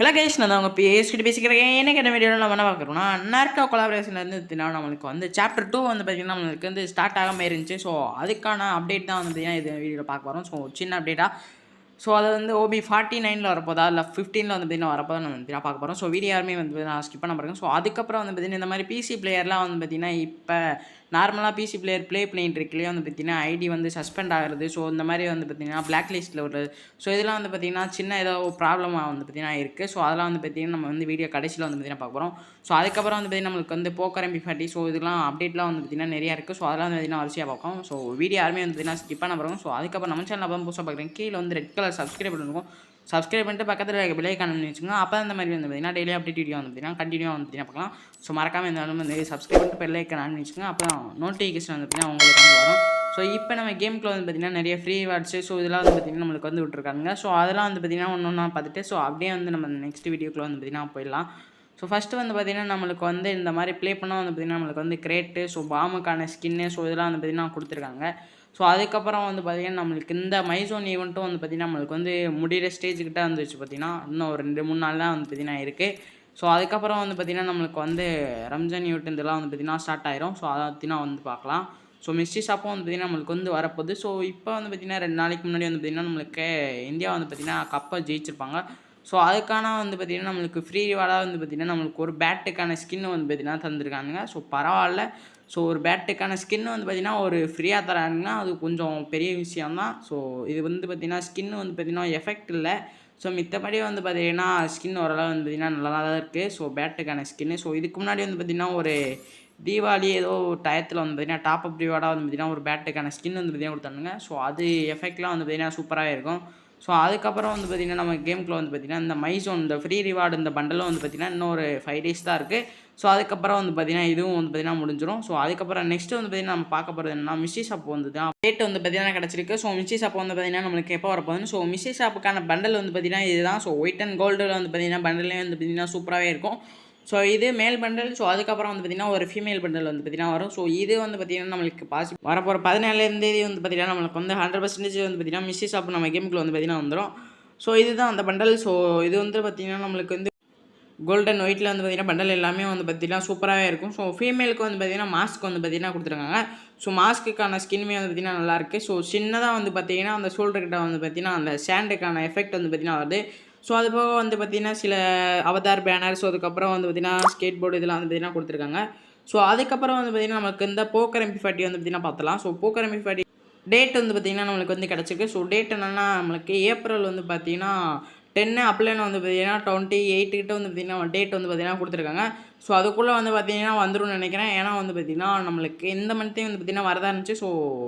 Hello guys, நான் அவங்க பேசிக்கிட்டு பேசிக்கிறேன். எனக்கு என்ன வீடியோ நம்ம என்ன பார்க்குறோம்னா, நாருட்டோ கொலாபரேஷன்லேருந்து நம்மளுக்கு வந்து சாப்டர் 2 வந்து பார்த்தீங்கன்னா நம்மளுக்கு வந்து ஸ்டார்ட் ஆகாமல் இருந்துச்சு. ஸோ அதுக்கான அப்டேட் தான் வந்து பார்த்தீங்கன்னா இது வீடியோவில் பார்க்க போகிறோம். ஸோ சின்ன அப்டேட்டாக ஸோ அது வந்து OB 49 வரப்போதா இல்லை 15 வந்து பார்த்தீங்கன்னா வரப்போதா நம்ம பார்த்தீங்கன்னா பார்க்க போகிறோம். ஸோ வீடியோ யாருமே வந்து நான் ஸ்கிப் பண்ண பாருங்க. ஸோ அதுக்கப்புறம் வந்து பார்த்தீங்கன்னா இந்த மாதிரி பிசி பிளேயர்லாம் வந்து பார்த்தீங்கன்னா இப்போ நார்மலாக பிசி பிளேயர் ப்ளே பண்ணிட்டு இருக்கலையே வந்து பார்த்தீங்கன்னா ஐடி வந்து சஸ்பெண்ட் ஆகிறது. ஸோ இந்த மாதிரி வந்து பார்த்தீங்கன்னா பிளாக் லிஸ்ட்டில் வருது. ஸோ இதெல்லாம் வந்து பார்த்தீங்கன்னா சின்ன ஏதோ ப்ராப்ளமாக வந்து பார்த்தீங்கன்னா இருக்குது. ஸோ அதெல்லாம் வந்து பார்த்தீங்கன்னா நம்ம வந்து வீடியோ கடைசியில் வந்து பார்த்தீங்கன்னா பார்க்க போகிறோம். ஸோ அதுக்கப்புறம் வந்து பார்த்தீங்கன்னா நம்மளுக்கு வந்து போக்கர் MP40 ஸோ இதெல்லாம் அப்டேட்லாம் வந்து பார்த்தீங்கன்னா நிறையா இருக்குது. ஸோ அதெல்லாம் வந்து பார்த்தீங்கன்னா வரிசையாக பார்ப்போம். ஸோ வீடியோ யாருமே வந்து பார்த்தீங்கன்னா ஸ்கிப் பண்ண போகிறோம். ஸோ அதுக்கப்புறம் நம்ம சேனல் அப்போ புதுசாக பார்க்குறேன். கீழே வந்து ரெட் கலர் சப்ஸ்கிரைப் பண்ணுவோம். சப்ஸ்கிரைப் பண்ணிட்டு பக்கத்தில் இருக்க பெல் ஐகான் பண்ணி வச்சுக்கோங்க. அப்போ அந்த மாதிரி வந்து பார்த்தீங்கன்னா டெய்லி அப்டேட் வீடியோ வந்து பார்த்தீங்கன்னா கண்டினியூவாக வந்து பார்த்தீங்கன்னா பார்க்கலாம். ஸோ மறக்காமல் இருந்தாலும் வந்து சப்ஸ்கிரைப் பண்ணிட்டு பெல் ஐகான் ஆன் பண்ணி வச்சுக்கோங்க. அப்போ நோட்டிஃபிகேஷன் வந்து பார்த்தீங்கன்னா உங்களுக்கு வந்து வரும். ஸோ இப்போ நம்ம கேமுக்குள்ள வந்து பார்த்தீங்கன்னா நிறைய ஃப்ரீ வாட்ஸு ஸோ இதெல்லாம் வந்து பார்த்தீங்கன்னா நம்மளுக்கு வந்து விட்டுருக்காங்க. ஸோ அதெல்லாம் வந்து பார்த்தீங்கன்னா ஒன்று ஒன்றா பார்த்துட்டு ஸோ அப்படியே வந்து நம்ம நெக்ஸ்ட் வீடியோக்குள்ள வந்து பார்த்தீங்கன்னா போயிடலாம். ஸோ ஃபஸ்ட்டு வந்து பார்த்தீங்கன்னா நம்மளுக்கு வந்து இந்த மாதிரி ப்ளே பண்ணால் வந்து பார்த்தீங்கன்னா நம்மளுக்கு வந்து கிரேட்டு ஸோ பாமுக்கான ஸ்கின்னு ஸோ இதெல்லாம் வந்து பார்த்தீங்கன்னா கொடுத்துருக்காங்க. ஸோ அதுக்கப்புறம் வந்து பார்த்தீங்கன்னா நம்மளுக்கு இந்த மைசோன் ஈவெண்ட்டும் வந்து பார்த்தீங்கன்னா நம்மளுக்கு வந்து முடிகிற ஸ்டேஜுக்கிட்ட வந்துச்சு பார்த்தீங்கன்னா இன்னும் ஒரு 2-3 நாள் தான் வந்து பார்த்தீங்கன்னா இருக்குது. ஸோ அதுக்கப்புறம் வந்து பார்த்தீங்கன்னா நம்மளுக்கு வந்து ரம்ஜான் ஈவெண்ட் இதெல்லாம் வந்து பார்த்தீங்கன்னா ஸ்டார்ட் ஆயிரும். ஸோ அதை பற்றினா வந்து பார்க்கலாம். ஸோ மிஸ்ட்ரி ஷாப்பும் வந்து பார்த்தீங்கன்னா நம்மளுக்கு வந்து வரப்போகுது. ஸோ இப்போ வந்து பார்த்தீங்கன்னா 2 நாளைக்கு முன்னாடி வந்து பார்த்தீங்கன்னா நம்மளுக்கு இந்தியா வந்து பார்த்தீங்கன்னா கப்பை ஜெயிச்சிருப்பாங்க. ஸோ அதுக்கான வந்து பார்த்தீங்கன்னா நம்மளுக்கு ஃப்ரீ ரிவார்டாக வந்து பார்த்தீங்கன்னா நம்மளுக்கு ஒரு பேட்டுக்கான ஸ்கின் வந்து பார்த்தீங்கன்னா தந்திருக்காங்க. ஸோ பரவாயில்ல. ஸோ ஒரு பேட்டுக்கான ஸ்கின் வந்து பார்த்தீங்கன்னா ஒரு ஃப்ரீயாக தராங்கன்னா அது கொஞ்சம் பெரிய விஷயம் தான். ஸோ இது வந்து பார்த்தீங்கன்னா ஸ்கின் வந்து பார்த்தீங்கன்னா எஃபெக்ட் இல்லை. ஸோ மித்தபடி வந்து பார்த்தீங்கன்னா ஸ்கின் ஓரளவு வந்து பார்த்தீங்கன்னா நல்லா தான் இருக்குது. ஸோ பேட்டுக்கான ஸ்கின்னு ஸோ இதுக்கு முன்னாடி வந்து பார்த்தீங்கன்னா ஒரு தீபாவளி ஏதோ டயத்தில் வந்து பார்த்தீங்கன்னா டாப் அப் ரிவார்டாக வந்து பார்த்தீங்கன்னா ஒரு பேட்டுக்கான ஸ்கின் வந்து பார்த்தீங்கன்னா கொடுத்தானுங்க. ஸோ அது எஃபெக்ட்லாம் வந்து பார்த்தீங்கன்னா சூப்பராகவே இருக்கும். ஸோ அதுக்கப்புறம் வந்து பார்த்தீங்கன்னா நம்ம கேமுக்குள்ள வந்து பார்த்தீங்கன்னா இந்த மைசோன் இந்த ஃப்ரீ ரிவார்டு இந்த பண்டலும் வந்து பார்த்தீங்கன்னா இன்னும் ஒரு 5 டேஸ் தான் இருக்குது. ஸோ அதுக்கப்புறம் வந்து பார்த்தீங்கன்னா இதுவும் வந்து பார்த்தீங்கன்னா முடிஞ்சிடும். ஸோ அதுக்கப்புறம் நெக்ஸ்ட்டு வந்து பார்த்தீங்கன்னா நம்ம பார்க்க போகிறது என்னன்னா மிஸ்ட்ரி ஷாப் வந்து தான் டேட் வந்து பார்த்தீங்கன்னா கிடச்சிருக்கு. ஸோ மிஸ்ட்ரி ஷாப் வந்து பார்த்தீங்கன்னா நம்மளுக்கு எப்போ வரப்போகுதுன்னு ஸோ மிஸ்ட்ரி ஷாப்புக்கான பண்டல் வந்து பார்த்தீங்கன்னா இதுதான். ஸோ ஒயிட் அண்ட் கோல்டில் வந்து பார்த்தீங்கன்னா பண்டலே வந்து பார்த்தீங்கன்னா சூப்பராகவே இருக்கும். ஸோ இது மேல் பண்டல். ஸோ அதுக்கப்புறம் வந்து பார்த்தீங்கன்னா ஒரு ஃபீமேல் பண்டல் வந்து பார்த்தீங்கன்னா வரும். ஸோ இது வந்து பார்த்தீங்கன்னா நம்மளுக்கு வரப்போகிற 17 தேதி வந்து பார்த்தீங்கன்னா நம்மளுக்கு வந்து 100% வந்து பார்த்தீங்கன்னா மிஸ்ட்ரி ஷாப் நம்ம கேமுக்குள்ள வந்து பார்த்தீங்கன்னா வந்துடும். ஸோ இதுதான் அந்த பண்டல். ஸோ இது வந்து பார்த்தீங்கன்னா நம்மளுக்கு வந்து கோல்டன் ஒயிட்டில் வந்து பார்த்தீங்கன்னா பண்டல் எல்லாமே வந்து பார்த்தீங்கன்னா சூப்பராகவே இருக்கும். ஸோ ஃபீமேலுக்கு வந்து பார்த்தீங்கன்னா மாஸ்க் வந்து பார்த்தீங்கன்னா கொடுத்துருக்காங்க. ஸோ மாஸ்க்குக்கான ஸ்கின்மே வந்து பார்த்தீங்கன்னா நல்லாயிருக்கு. ஸோ சின்னதாக வந்து பார்த்தீங்கன்னா அந்த ஷோல்டர்கிட்ட வந்து பார்த்தீங்கன்னா அந்த சேண்டுக்கான எஃபெக்ட் வந்து பார்த்தீங்கன்னா வருது. ஸோ அது போக வந்து பார்த்தீங்கன்னா சில அவதார் பேனர் ஸோ அதுக்கப்புறம் வந்து பார்த்தீங்கன்னா ஸ்கேட் போர்டு இதெல்லாம் வந்து பார்த்தீங்கன்னா கொடுத்துருக்காங்க. ஸோ அதுக்கப்புறம் வந்து பார்த்தீங்கன்னா நமக்கு இந்த போக்கர் MP40 வந்து பார்த்தீங்கன்னா பார்த்தலாம். ஸோ போக்கர் MP40 டேட் வந்து பார்த்திங்கன்னா நம்மளுக்கு வந்து கிடச்சிருக்கு. ஸோ டேட் என்னென்னா நம்மளுக்கு ஏப்ரல் வந்து பார்த்திங்கன்னா 10 அப்ளைன்னு வந்து பார்த்திங்கன்னா 28 கிட்ட வந்து பார்த்திங்கன்னா டேட் வந்து பார்த்திங்கன்னா கொடுத்துருக்காங்க. ஸோ அதுக்குள்ளே வந்து பார்த்திங்கன்னா வந்துரும்னு நினைக்கிறேன். ஏன்னா வந்து பார்த்திங்கன்னா நம்மளுக்கு இந்த மந்த்தே வந்து பார்த்திங்கன்னா வரதா இருந்துச்சு. ஸோ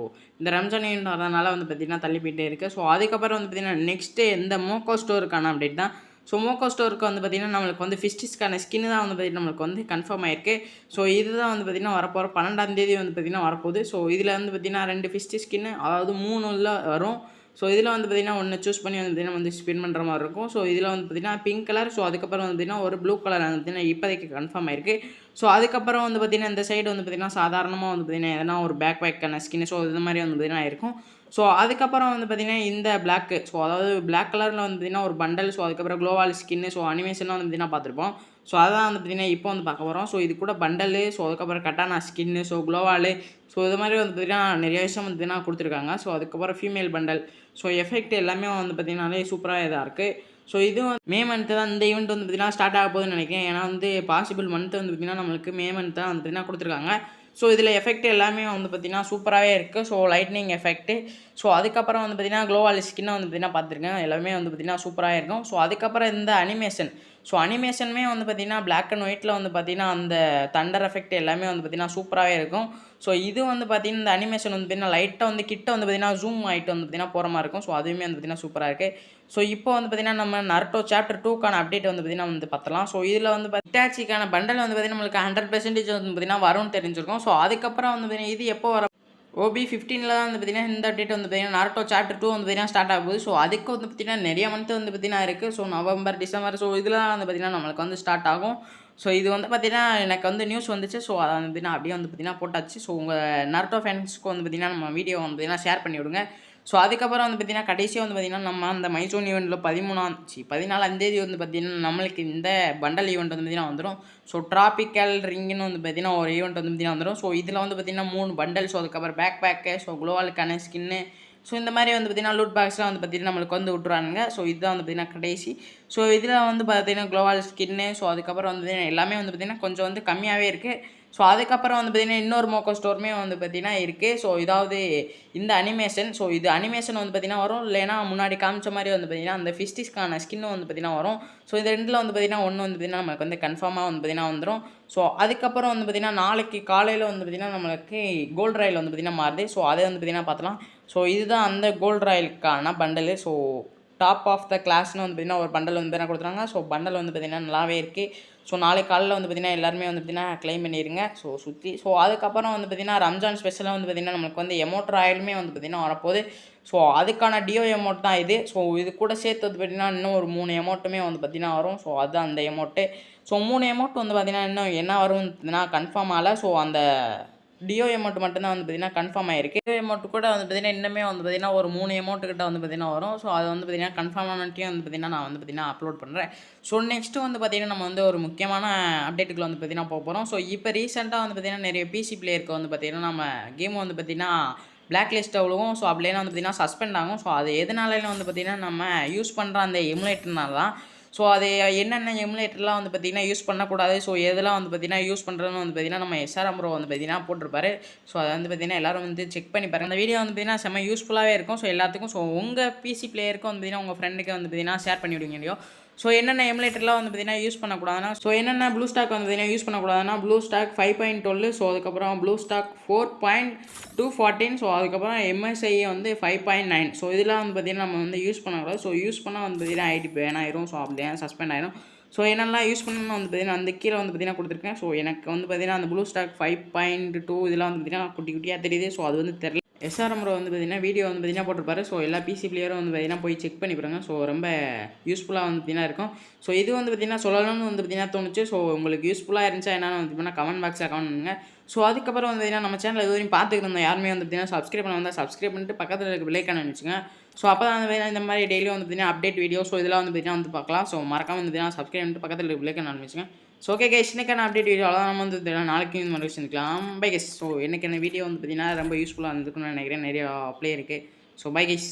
இந்த ரம்ஜான் ஈவெண்ட் வரதுனால வந்து பார்த்திங்கன்னா தள்ளி போயிட்டே இருக்குது. ஸோ அதுக்கப்புறம் வந்து பார்த்திங்கன்னா நெக்ஸ்ட்டு இந்த மோக்கோ ஸ்டோருக்கான அப்டேட் தான். ஸோ மோக்கோ ஸ்டோருக்கு வந்து பார்த்திங்கன்னா நம்மளுக்கு வந்து ஃபிஸ்டிஸ்க்கான ஸ்கின்னு தான் வந்து பார்த்திங்கன்னா நம்மளுக்கு வந்து கன்ஃபார்ம் ஆயிருக்கு. ஸோ இதுதான் வந்து பார்த்திங்கன்னா வரப்போகிற 12ஆம் தேதி வந்து பார்த்திங்கன்னா வரப்போகுது. ஸோ இதில் வந்து பார்த்திங்கன்னா 2 ஃபிஸ்டி ஸ்கின்னு அதாவது 3 வரும். ஸோ இதில் வந்து பார்த்திங்கன்னா ஒன்று சூஸ் பண்ணி வந்து பார்த்திங்கன்னா வந்து ஸ்பின் பண்ணுற மாதிரி இருக்கும். ஸோ இதில் வந்து பார்த்திங்கன்னா பிங்க் கலர் ஸோ அதுக்கப்புறம் வந்து பார்த்திங்கன்னா ஒரு ப்ளூ கலர் வந்து பார்த்திங்கன்னா இப்போதைக்கு கன்ஃபார்ம் ஆயிருக்கு. ஸோ அதுக்கப்புறம் வந்து பார்த்திங்கன்னா இந்த சைடு வந்து பார்த்திங்கன்னா சாதாரணமாக வந்து பார்த்திங்கன்னா எதனா ஒரு பேக்கான ஸ்கின்னு ஸோ இது மாதிரி வந்து பார்த்திங்கன்னா இருக்கும். ஸோ அதுக்கப்புறம் வந்து பார்த்திங்கன்னா இந்த பிளாக்கு ஸோ அதாவது பிளாக் கலரில் வந்து பார்த்திங்கன்னா ஒரு பண்டல் ஸோ அதுக்கப்புறம் குளோவால் ஸ்கின்னு ஸோ அனிமேஷன்லாம் வந்து பார்த்திங்கன்னா பார்த்துருப்போம். ஸோ அதான் வந்து பார்த்திங்கன்னா இப்போ வந்து பார்க்க போகிறோம். ஸோ இது கூட பண்டலு ஸோ அதுக்கப்புறம் கட்டானா ஸ்கின்னு ஸோ குளோவாலு ஸோ இது மாதிரி வந்து பார்த்திங்கன்னா நிறைய விஷயம் வந்து பார்த்திங்கன்னா கொடுத்துருக்காங்க. ஸோ அதுக்கப்புறம் ஃபீமேல் பண்டல் ஸோ எஃபெக்ட் எல்லாமே வந்து பார்த்திங்கனாலே சூப்பராக இதாக இருக்குது. ஸோ இதுவும் மே மந்த்து தான் இந்த ஈவெண்ட் வந்து பார்த்திங்கன்னா ஸ்டார்ட் ஆக போகுதுன்னு நினைக்கிறேன். ஏன்னா வந்து பாசிபிள் மந்த் வந்து பார்த்திங்கன்னா நம்மளுக்கு மே மந்த் தான் வந்து பார்த்திங்கன்னா கொடுத்துருக்காங்க. ஸோ இதில் எஃபெக்ட் எல்லாமே வந்து பார்த்திங்கன்னா சூப்பராகவே இருக்குது. ஸோ லைட்னிங் எஃபெக்ட்டு ஸோ அதுக்கப்புறம் வந்து பார்த்திங்கன்னா குளோவால் ஸ்கின்னை வந்து பார்த்திங்கன்னா பார்த்துருக்கேன். எல்லாமே வந்து பார்த்திங்கன்னா சூப்பராக இருக்கும். ஸோ அதுக்கப்புறம் இந்த அனிமேஷன் ஸோ அனிமேஷனுமே வந்து பார்த்திங்கன்னா பிளாக் அண்ட் ஒயிட்டில் வந்து பார்த்திங்கன்னா அந்த தண்டர் எஃபெக்ட் எல்லாமே வந்து பார்த்திங்கன்னா சூப்பராகவே இருக்கும். ஸோ இது வந்து பார்த்திங்கன்னா இந்த அனிமேஷன் வந்து பார்த்திங்கன்னா லைட்டாக வந்து கிட்ட வந்து பார்த்திங்கன்னா ஜூம் ஆகிட்டு வந்து பார்த்திங்கன்னா போகிற மாதிரி இருக்கும். ஸோ அதுவுமே வந்து பார்த்திங்கன்னா சூப்பராக இருக்குது. ஸோ இப்போ வந்து பார்த்திங்கன்னா நம்ம நருட்டோ சாப்டர் 2க்கான அப்டேட் வந்து பார்த்திங்கன்னா வந்து பார்த்தலாம். ஸோ இதில் வந்து இட்டாச்சிக்கான பண்டல் வந்து பார்த்திங்கன்னா நம்மளுக்கு 100% வந்து பார்த்திங்கன்னா வரும்னு தெரிஞ்சிருக்கும். ஸோ அதுக்கப்புறம் வந்து பார்த்திங்கன்னா இது எப்போ வர OB 15 தான் வந்து பார்த்திங்கன்னா இந்த அப்டேட் வந்து பார்த்திங்கன்னா நாருட்டோ சாப்டர் 2 வந்து பார்த்திங்கன்னா ஸ்டார்ட் ஆகுது. ஸோ அதுக்கு வந்து பார்த்திங்கன்னா நிறைய மந்த் வந்து பார்த்திங்கன்னா இருக்குது. ஸோ நவம்பர், டிசம்பர் ஸோ இதெல்லாம் வந்து பார்த்திங்கன்னா நம்மளுக்கு வந்து ஸ்டார்ட் ஆகும். ஸோ இது வந்து பார்த்திங்கன்னா எனக்கு வந்து நியூஸ் வந்துச்சு. ஸோ அதை வந்து பார்த்திங்கன்னா அப்படியே வந்து பார்த்திங்கன்னா போட்டாச்சு. ஸோ உங்கள் நாருட்டோ ஃபேன்ஸ்க்கு வந்து பார்த்திங்கன்னா நம்ம வீடியோ வந்து பார்த்திங்கன்னா ஷேர் பண்ணி விடுங்க. ஸோ அதுக்கப்புறம் வந்து பார்த்தீங்கன்னா கடைசியாக வந்து பார்த்தீங்கன்னா நம்ம அந்த மைசூன் ஈவெண்ட்டில் 14ஆம் தேதி வந்து பார்த்தீங்கன்னா நம்மளுக்கு இந்த பண்டல் ஈவெண்ட் வந்து பார்த்தீங்கன்னா வந்துடும். ஸோ ட்ராபிக்கல் ரிங்குன்னு வந்து பார்த்தீங்கன்னா ஒரு ஈவெண்ட் வந்து பார்த்தீங்கன்னா வந்துடும். ஸோ இதில் வந்து பார்த்தீங்கன்னா 3 பண்டல், ஸோ அதுக்கப்புறம் பேக் பேக்கு, ஸோ குளோவாலுக்கான ஸ்கின்னு, ஸோ இந்த மாதிரி வந்து பார்த்தீங்கன்னா லூட் பாக்ஸ்லாம் வந்து பார்த்தீங்கன்னா நம்மளுக்கு வந்து விட்ருவானுங்க. ஸோ இதுதான் வந்து பார்த்தீங்கன்னா கடைசி. ஸோ இதில் வந்து பார்த்தீங்கன்னா குளோவால் ஸ்கின்னு, ஸோ அதுக்கப்புறம் வந்து பார்த்தீங்கன்னா எல்லாமே வந்து பார்த்தீங்கன்னா கொஞ்சம் வந்து கம்மியாகவே இருக்குது. ஸோ அதுக்கப்புறம் வந்து பார்த்தீங்கன்னா இன்னொரு மோக்கோ ஸ்டோருமே வந்து பார்த்தீங்கன்னா இருக்குது. ஸோ இதாவது இந்த அனிமேஷன், ஸோ இது அனிமேஷன் வந்து பார்த்தீங்கன்னா வரும். இல்லைனா முன்னாடி காமிச்ச மாதிரி வந்து பார்த்தீங்கன்னா அந்த ஃபிஸ்டிஸ்க்கான ஸ்கின்னும் வந்து பார்த்தீங்கன்னா வரும். ஸோ இது ரெண்டில் வந்து பார்த்தீங்கன்னா ஒன்று வந்து பார்த்தீங்கன்னா நமக்கு வந்து கன்ஃபார்மாக வந்து பார்த்தீங்கன்னா வந்துடும். ஸோ அதுக்கப்புறம் வந்து பார்த்தீங்கன்னா நாளைக்கு காலையில் வந்து பார்த்தீங்கன்னா நம்மளுக்கு கோல்டு ராயல் வந்து பார்த்தீங்கன்னா மாறுது. ஸோ அதை வந்து பார்த்தீங்கன்னா பார்த்துலாம். ஸோ இதுதான் அந்த கோல்டு ராயலுக்கான bundle. So top of the கிளாஸ்னு வந்து பார்த்தீங்கன்னா ஒரு பண்டல் வந்து பார்த்தீங்கன்னா கொடுத்துருக்காங்க. ஸோ பண்டல் வந்து பார்த்தீங்கன்னா நல்லாவே இருக்குது. ஸோ நாளைக்கு காலையில் வந்து பார்த்தீங்கன்னா எல்லாருமே வந்து பார்த்தீங்கன்னா க்ளைம் பண்ணிடுங்க. ஸோ சுற்றி ஸோ அதுக்கப்புறம் வந்து பார்த்தீங்கன்னா ரம்ஜான் ஸ்பெஷலாக வந்து பார்த்தீங்கன்னா நம்மளுக்கு வந்து எமோட் ராயலுமே வந்து பார்த்தீங்கன்னா வரப்போகுது. ஸோ அதுக்கான டியோ எமௌண்ட் தான் இது. ஸோ இது கூட சேர்த்து வந்து பார்த்தீங்கன்னா இன்னும் ஒரு 3 எமௌண்ட்டுமே வந்து பார்த்தீங்கன்னா வரும். ஸோ அதுதான் அந்த எமௌண்ட்டு. ஸோ 3 எமௌண்ட் வந்து பார்த்தீங்கன்னா இன்னும் என்ன வரும்னா கன்ஃபார்ம் ஆகலை. ஸோ அந்த டியோ எமௌண்ட் மட்டும்தான் வந்து பார்த்தீங்கன்னா கன்ஃபார்ம் ஆயிருக்கு. டியோ எமௌண்ட் கூட வந்து பார்த்தீங்கன்னா இன்னுமே வந்து பார்த்தீங்கன்னா ஒரு 3 எமௌண்ட் கிட்ட வந்து பார்த்தீங்கன்னா வரும். ஸோ அது வந்து பார்த்தீங்கன்னா கன்ஃபார்ம் ஆனட்டையும் வந்து பார்த்தீங்கன்னா நான் வந்து பார்த்தீங்கன்னா அப்லோட் பண்ணுறேன். ஸோ நெக்ஸ்ட்டு வந்து பார்த்தீங்கன்னா நம்ம வந்து ஒரு முக்கியமான அப்டேட்டுக்குள்ள வந்து பார்த்தீங்கன்னா போகிறோம். ஸோ இப்போ ரீசெண்டாக வந்து பார்த்தீங்கன்னா நிறைய பிசி பிளேயருக்கு வந்து பார்த்தீங்கன்னா நம்ம கேம் வந்து பார்த்தீங்கன்னா பிளாக் லிஸ்ட் விழுவும். ஸோ அப்படியே வந்து பார்த்தீங்கன்னா சஸ்பெண்ட் ஆகும். ஸோ அது எதனாலன்னு வந்து பார்த்தீங்கன்னா நம்ம யூஸ் பண்ணுற அந்த எமுலேட்டர்னால தான். ஸோ அது என்னென்ன எமுலேட்டர்லாம் வந்து பார்த்தீங்கன்னா யூஸ் பண்ணக்கூடாது. ஸோ எதெல்லாம் வந்து பார்த்தீங்கன்னா யூஸ் பண்ணுறதுன்னு வந்து பார்த்தீங்கன்னா நம்ம எஸ்ஆர்எம் ப்ரோ வந்து பார்த்தீங்கன்னா போட்டிருப்பாரு. ஸோ அதை வந்து பார்த்தீங்கன்னா எல்லாரும் வந்து செக் பண்ணி பாருங்க. அந்த வீடியோ வந்து பார்த்தீங்கன்னா செம்ம யூஸ்ஃபுல்லாகவே இருக்கும். ஸோ எல்லாத்துக்கும் ஸோ உங்கள் பிசி பிளேயருக்கும் வந்து பார்த்தீங்கன்னா உங்கள் ஃப்ரெண்டுக்கு வந்து பார்த்தீங்கன்னா ஷேர் பண்ணி விடுங்க இல்லையோ. ஸோ என்னென்ன எமுலேட்டர்லாம் வந்து பார்த்தீங்கன்னா யூஸ் பண்ணக்கூடாதுன்னா ஸோ என்னென்ன ப்ளூ ஸ்டாக் வந்து பார்த்தீங்கன்னா யூஸ் பண்ணக்கூடாதுன்னா ப்ளூ ஸ்டாக் 5.12, ஸோ அதுக்கப்புறம் ப்ளூ ஸ்டாக் 4.214, ஸோ அதுக்கப்புறம் எம்எஸ்ஐ வந்து 5.9. ஸோ இதெல்லாம் வந்து பார்த்தீங்கன்னா நம்ம வந்து யூஸ் பண்ணக்கூடாது. ஸோ யூஸ் பண்ணால் வந்து பார்த்தீங்கன்னா ஐடி பேன் ஆயிரும். ஸோ அப்படியே சஸ்பெண்ட் ஆயிரும். ஸோ என்னெல்லாம் யூஸ் பண்ணணும்னு வந்து பார்த்தீங்கன்னா அந்த கீழே வந்து பார்த்தீங்கன்னா கொடுத்துருக்கேன். ஸோ எனக்கு வந்து பார்த்தீங்கன்னா அந்த ப்ளூ ஸ்டாக் 5.2 இதெல்லாம் வந்து பார்த்தீங்கன்னா குட்டி குட்டியாக தெரியுது. ஸோ அது வந்து தெரியல. எஸ்ஆர்எம் ப்ரோ வந்து பார்த்தீங்கன்னா வீடியோ வந்து பார்த்தீங்கன்னா போட்டிருப்பாரு. ஸோ எல்லா பிசி பிளேயரும் வந்து பார்த்தீங்கன்னா போய் செக் பண்ணி பாருங்க. ஸோ ரொம்ப யூஸ்ஃபுல்லாக வந்து பார்த்தீங்கன்னா இருக்கும். ஸோ இது வந்து பார்த்தீங்கன்னா சொல்லணும்னு வந்து பார்த்தீங்கன்னா தோணுச்சு. ஸோ உங்களுக்கு யூஸ்ஃபுல்லாக இருந்துச்சா என்னன்னு வந்து பார்த்தீங்கன்னா கமெண்ட் பாக்ஸில் கமெண்ட் பண்ணுங்க. ஸோ அதுக்கப்புறம் வந்து பார்த்தீங்கன்னா நம்ம சேனல் இதுவரையும் பார்த்துக்கிட்டு இருந்தோம் யாருமே வந்து பார்த்தீங்கன்னா சப்ஸ்கிரைப் பண்ண வந்தால் சப்ஸ்கிரைப் பண்ணிட்டு பக்கத்தில் இருக்க பெல் ஐக்கானை வச்சுங்க. ஸோ அப்போ தான் வந்து இந்த மாதிரி டெய்லியும் வந்து பார்த்தீங்கன்னா அப்டேட் வீடியோ ஸோ இதெல்லாம் வந்து பார்த்தீங்கன்னா வந்து பார்க்கலாம். ஸோ மறக்காம வந்து பார்த்தீங்கன்னா சப்ஸ்கிரைப் பண்ணிட்டு பக்கத்தில் இருக்க பெல் ஐக்கானை வச்சுங்க. ஸோ ஓகே கைஸ், இன்னைக்கான அப்டேட் வீடியோ அவ்வளோ நம்ம வந்து நாளைக்கு இந்த மாதிரி செஞ்சுக்கலாம். Bye guys. ஸோ என்னைக்கான வீடியோ வந்து பார்த்தீங்கன்னா ரொம்ப யூஸ்ஃபுல்லாக இருந்துக்குன்னு நினைக்கிறேன். நிறையா ப்ளே இருக்குது. So bye guys.